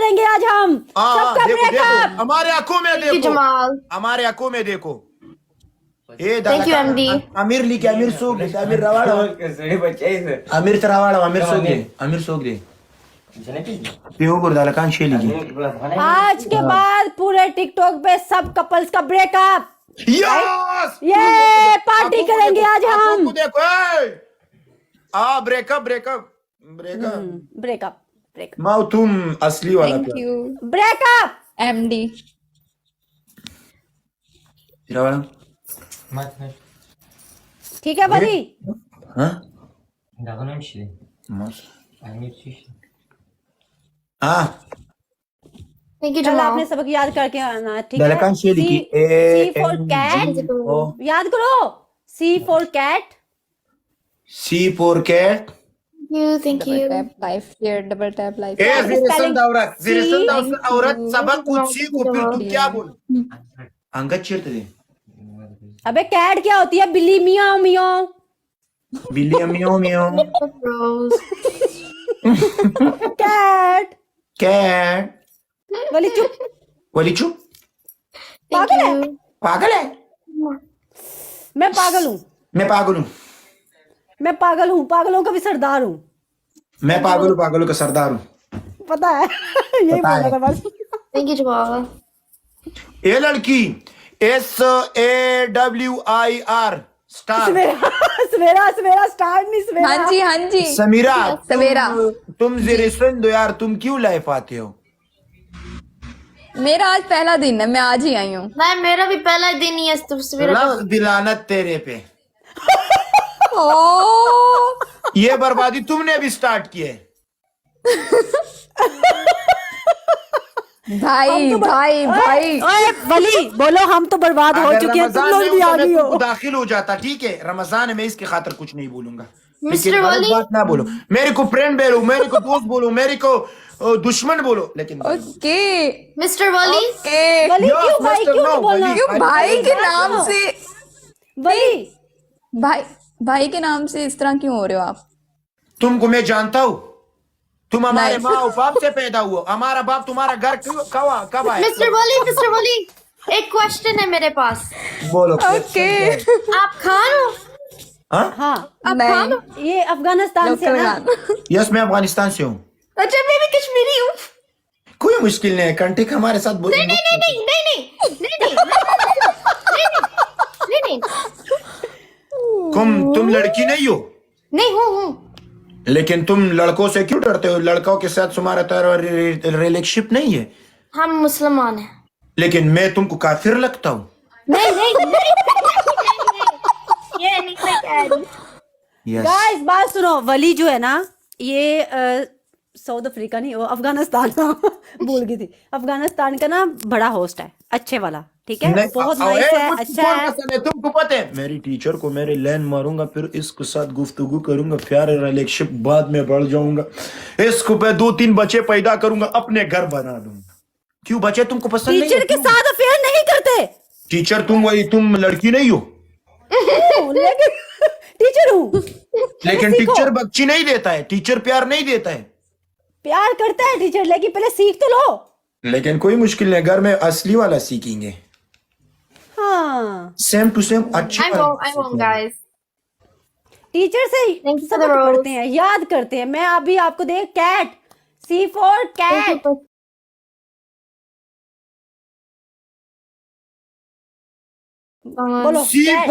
करेंगे आज हम सबका देखो ब्रेकअप। देखो हमारे आंखों में देखो, जमाल हमारे आंखों में देखो। ए थैंक यू एमडी अमीर ली के अमीर सोग दे अमीर रवाड़ा अमीर तरावाड़ा अमीर सोग दे अमीर सोग दे पियो गुरदाला कान शेली की। आज के बाद पूरे टिकटॉक पे सब कपल्स का ब्रेकअप। यस ये पार्टी करेंगे आज हम। देखो breakup breakup breakup breakup breakup माओ तुम असली वाला थैंक प्यार। You breakup. एमडी। रवाड़ा ठीक है बली। हाँ हाँ थैंक यू कल जमाल आपने सबक याद करके आना, ठीक है। दलकान शेली की सी फॉर कैट ओ याद करो। C for cat. C for cat thank you tap life share double tap life. A Spelling- जिरसन औरत जिरसन See- औरत सबक कुछ सीखो फिर तुम क्या बोल अंगद चिरते दे अबे कैट क्या होती है? बिल्ली मियाओ मियाओ। बिल्ली मियाओ मियाओ रोज कैट। कैट बली चुप। बोली चुप थैंक पागल है। यू पागल है मैं पागल हूँ। मैं पागल हूँ मैं पागल हूँ, पागलों का भी सरदार हूँ। मैं पागलों का सरदार हूँ। पता है यही पता बोलना है। था बस। थैंक यू जमाल ये लड़की SAWIR स्टार सवेरा सवेरा सवेरा स्टार्ट नहीं सवेरा। हाँ जी हाँ जी समीरा सवेरा। तुम जिरसन दो यार, तुम क्यों लाइफ आते हो? मेरा आज पहला दिन है, मैं आज ही आई हूँ। मैं मेरा भी पहला दिन ही है तो सवेरे लख दिलानत तेरे पे, ओ ये बर्बादी तुमने भी स्टार्ट की है। भाई भाई भाई ओए बली बोलो, हम तो बर्बाद हो अगर चुके हैं, तुम रमजान लोग में भी आ होता, गई मैं हो। तुमको दाखिल हो जाता, ठीक है। रमजान में इसके खातिर कुछ नहीं बोलूंगा, लेकिन मिस्टर गलत वली बात ना बोलो। मेरे को फ्रेंड बोलो, मेरे को दोस्त बोलो, मेरे को दुश्मन बोलो, लेकिन ओके मिस्टर वली ओके। बली Yes, क्यों भाई Mr. क्यों No, नहीं बोलना? बली। क्यों भाई के नाम से, बली भाई भाई के नाम से इस तरह क्यों हो रहे हो आप? तुमको मैं जानता हूँ, तुम हमारे नहीं। माँ और बाप से पैदा हुआ। हमारा बाप तुम्हारा घर कब आया? मिस्टर वली एक क्वेश्चन है मेरे पास। बोलो। ओके आप खान हो? हाँ हाँ नहीं ये अफगानिस्तान से लोकल ना। गाना। यस, मैं अफगानिस्तान से हूँ। अच्छा मैं भी कश्मीरी हूँ। कोई मुश्किल नहीं है, कंटेक्ट हमारे साथ बोलो। नहीं नहीं नहीं नहीं नहीं नहीं नहीं नहीं तुम लड़की नहीं हो, नहीं हूँ लेकिन तुम लड़कों से क्यों डरते हो? लड़कों के साथ तुम्हारा रिलेशनशिप नहीं है, हम मुसलमान हैं। लेकिन मैं तुमको काफिर लगता हूँ। नहीं नहीं ये नहीं मैं कह रही। यस गाइस बात सुनो, वली जो है ना ये साउथ अफ्रीका नहीं, वो अफगानिस्तान का भूल गई थी। अफगानिस्तान का ना बड़ा होस्ट है, अच्छे वाला, ठीक है। बहुत नाइस है, अच्छा है। तुमको पता है, मेरी टीचर को मेरे लाइन मारूंगा, फिर इसके साथ गुफ्तगू करूंगा, प्यार रिलेशनशिप बाद में बढ़ जाऊंगा, इसको पे 2-3 बच्चे पैदा करूंगा, अपने घर बना दूंगा। क्यों बच्चे तुमको पसंद नहीं टीचर है? के साथ अफेयर नहीं करते। टीचर तुम लड़की नहीं हो, लेकिन टीचर हूँ। लेकिन सीखो। टीचर बच्ची नहीं देता है, टीचर प्यार नहीं देता है। प्यार करता है टीचर, लेकिन पहले सीख तो लो। लेकिन कोई मुश्किल नहीं, घर में असली वाला सीखेंगे, हाँ सेम टू सेम अच्छी I won't guys। टीचर से Thank you for the सबक rose। पढ़ते हैं, याद करते हैं। मैं अभी आपको दे कैट, सी फॉर कैट। बोलो सी कैट।